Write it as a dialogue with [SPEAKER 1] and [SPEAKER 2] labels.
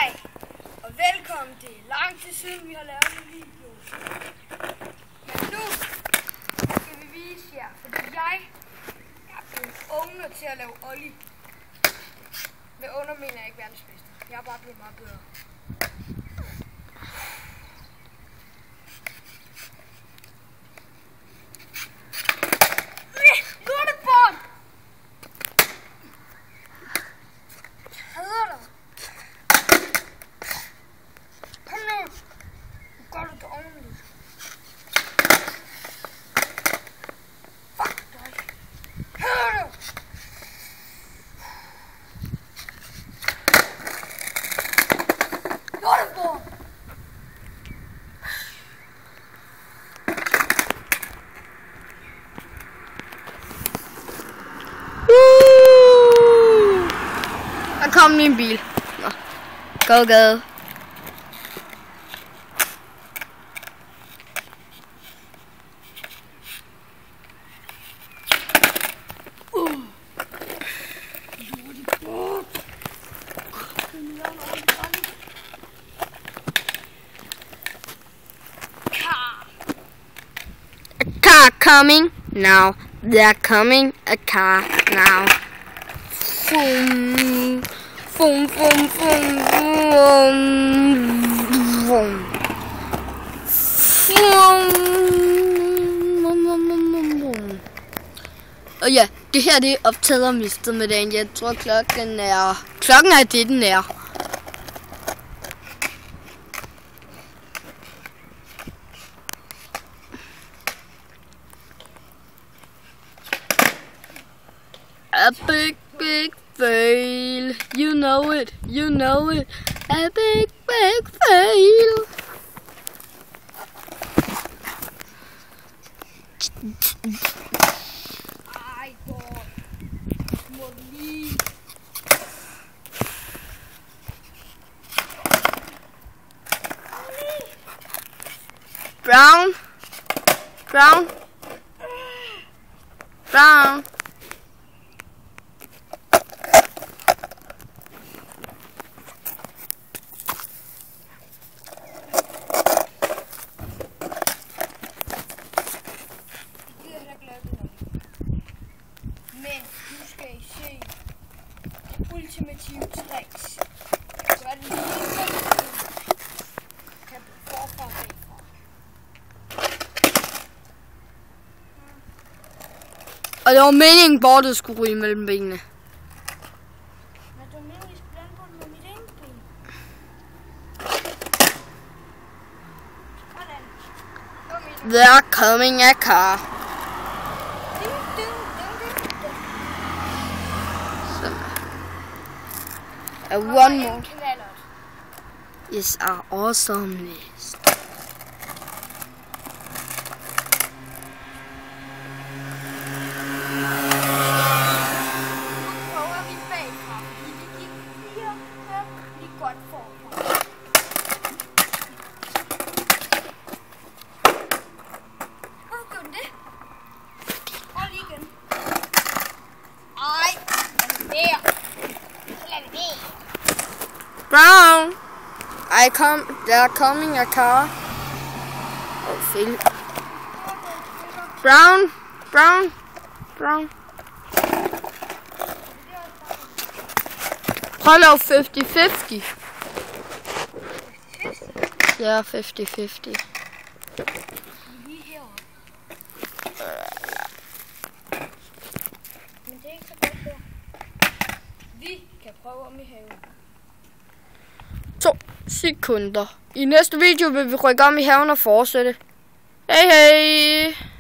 [SPEAKER 1] Hej, og velkommen. Det er lang tid siden, vi har lavet en video. Men nu skal vi vise jer, fordi jeg er blevet unge til at lave ollie. Med under mener jeg ikke verdens bedste. Jeg er bare blevet meget bedre. Der kom min bil. Nå. Go. A car coming now. They're coming. A car now. Boom. Boom, boom, boom, boom, boom. Og ja, det her det er optaget og mistet med dagen. Jeg tror klokken er det den er. A big fail, you know it, a big fail. Ej, går. Må lige. Brown. Men nu skal I se det ultimative tricks. Så er det lige kan du forfra og bagfra. Og det var meningen, hvor det skulle ryge mellem benene. Men det var meningen, at jeg skulle blande på den med mit ene ben. Sådan. They're coming a car. One more is our awesome list. Brown, they're coming a car. Oh, Phil. Brown. Prøv at lave 50-50. Ja, 50-50. Men det er ikke så godt her. Vi kan prøve om i haven. 2 sekunder. I næste video vil vi rykke om i haven og fortsætte. Hej.